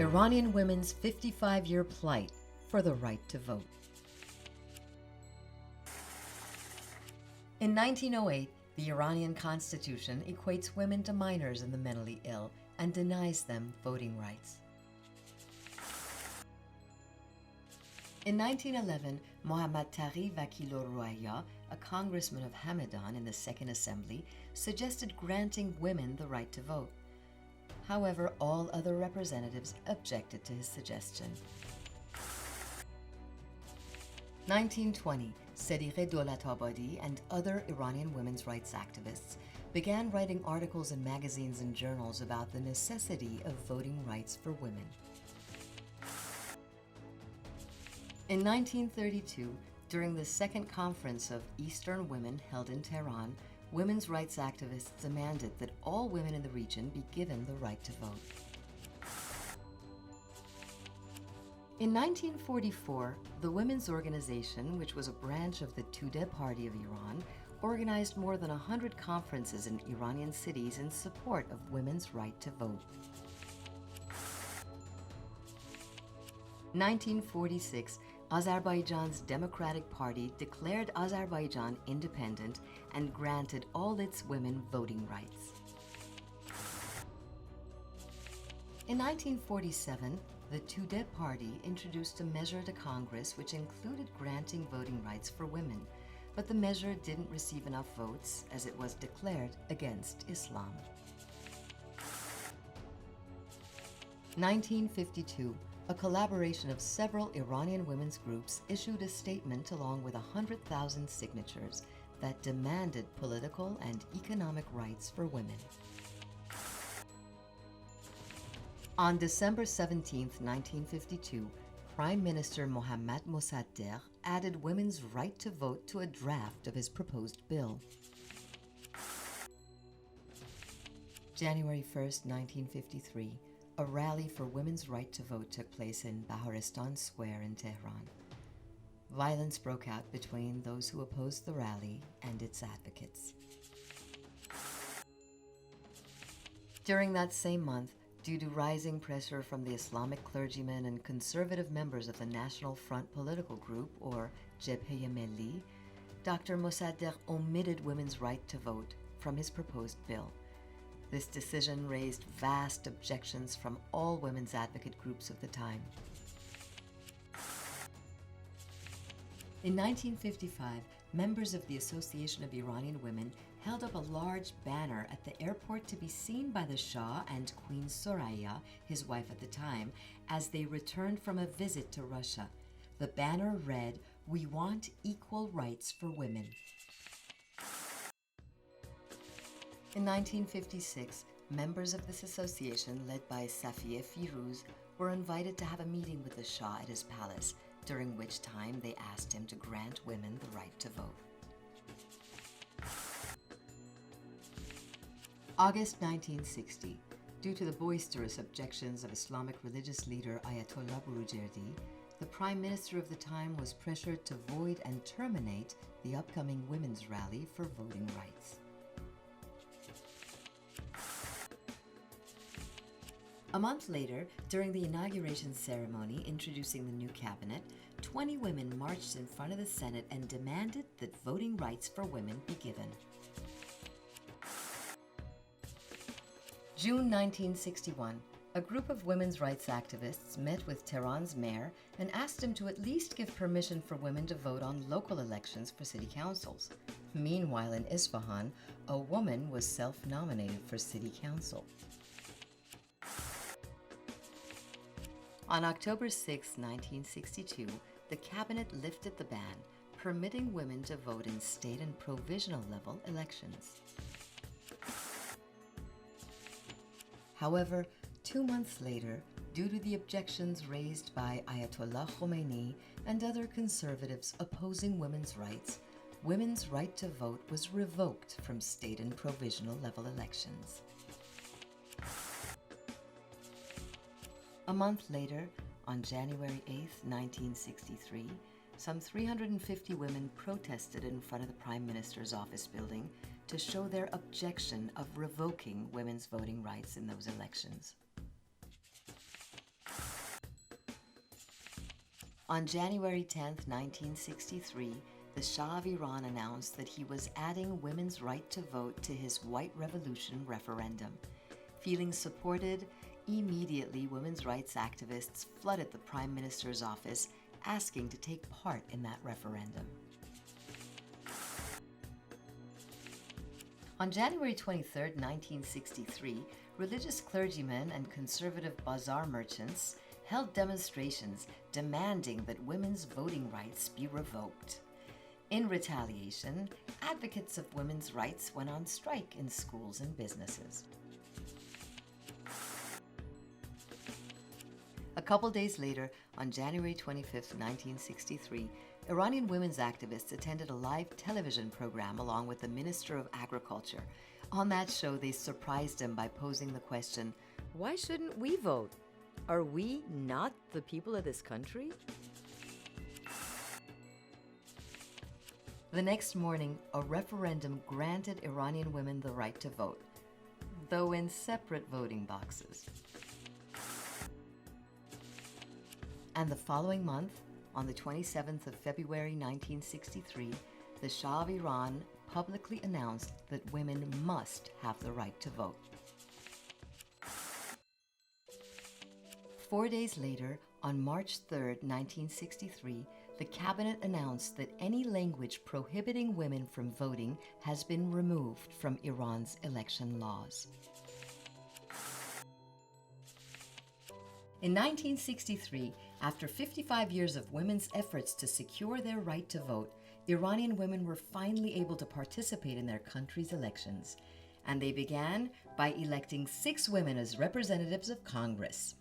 Iranian women's 55-year plight for the right to vote. In 1908, the Iranian constitution equates women to minors and the mentally ill and denies them voting rights. In 1911, Mohammad Taghi Vakilo Rouaya, a congressman of Hamadan in the Second Assembly, suggested granting women the right to vote. However, all other representatives objected to his suggestion. 1920, Sedire Dolatabadi and other Iranian women's rights activists began writing articles in magazines and journals about the necessity of voting rights for women. In 1932, during the Second Conference of Eastern Women held in Tehran, women's rights activists demanded that all women in the region be given the right to vote. In 1944, the Women's Organization, which was a branch of the Tudeh Party of Iran, organized more than 100 conferences in Iranian cities in support of women's right to vote. 1946, Azerbaijan's Democratic Party declared Azerbaijan independent and granted all its women voting rights. In 1947, the Tudeh Party introduced a measure to Congress which included granting voting rights for women, but the measure didn't receive enough votes as it was declared against Islam. 1952, a collaboration of several Iranian women's groups issued a statement along with 100,000 signatures that demanded political and economic rights for women. On December 17, 1952, Prime Minister Mohammad Mossadegh added women's right to vote to a draft of his proposed bill. January 1, 1953, a rally for women's right to vote took place in Baharistan Square in Tehran. Violence broke out between those who opposed the rally and its advocates. During that same month, due to rising pressure from the Islamic clergymen and conservative members of the National Front political group, or Jebhe Milli, Dr. Mossadegh omitted women's right to vote from his proposed bill. This decision raised vast objections from all women's advocate groups of the time. In 1955, members of the Association of Iranian Women held up a large banner at the airport to be seen by the Shah and Queen Soraya, his wife at the time, as they returned from a visit to Russia. The banner read, "We want equal rights for women." In 1956, members of this association, led by Safiye Firuz, were invited to have a meeting with the Shah at his palace, during which time they asked him to grant women the right to vote. August 1960, due to the boisterous objections of Islamic religious leader Ayatollah Burujerdi, the Prime Minister of the time was pressured to void and terminate the upcoming women's rally for voting rights. A month later, during the inauguration ceremony introducing the new cabinet, 20 women marched in front of the Senate and demanded that voting rights for women be given. June 1961, a group of women's rights activists met with Tehran's mayor and asked him to at least give permission for women to vote on local elections for city councils. Meanwhile, in Isfahan, a woman was self-nominated for city council. On October 6, 1962, the cabinet lifted the ban, permitting women to vote in state and provisional level elections. However, 2 months later, due to the objections raised by Ayatollah Khomeini and other conservatives opposing women's right to vote was revoked from state and provisional level elections. A month later, on January 8, 1963, some 350 women protested in front of the Prime Minister's office building to show their objection of revoking women's voting rights in those elections. On January 10, 1963, the Shah of Iran announced that he was adding women's right to vote to his White Revolution referendum. Feeling supported, immediately women's rights activists flooded the Prime Minister's office asking to take part in that referendum. On January 23, 1963, religious clergymen and conservative bazaar merchants held demonstrations demanding that women's voting rights be revoked. In retaliation, advocates of women's rights went on strike in schools and businesses. A couple days later, on January 25, 1963, Iranian women's activists attended a live television program along with the Minister of Agriculture. On that show, they surprised him by posing the question, Why shouldn't we vote? Are we not the people of this country? The next morning, a referendum granted Iranian women the right to vote, though in separate voting boxes. And the following month, on the 27th of February 1963, the Shah of Iran publicly announced that women must have the right to vote. 4 days later, on March 3, 1963, the cabinet announced that any language prohibiting women from voting has been removed from Iran's election laws. In 1963, after 55 years of women's efforts to secure their right to vote, Iranian women were finally able to participate in their country's elections. And they began by electing 6 women as representatives of Congress.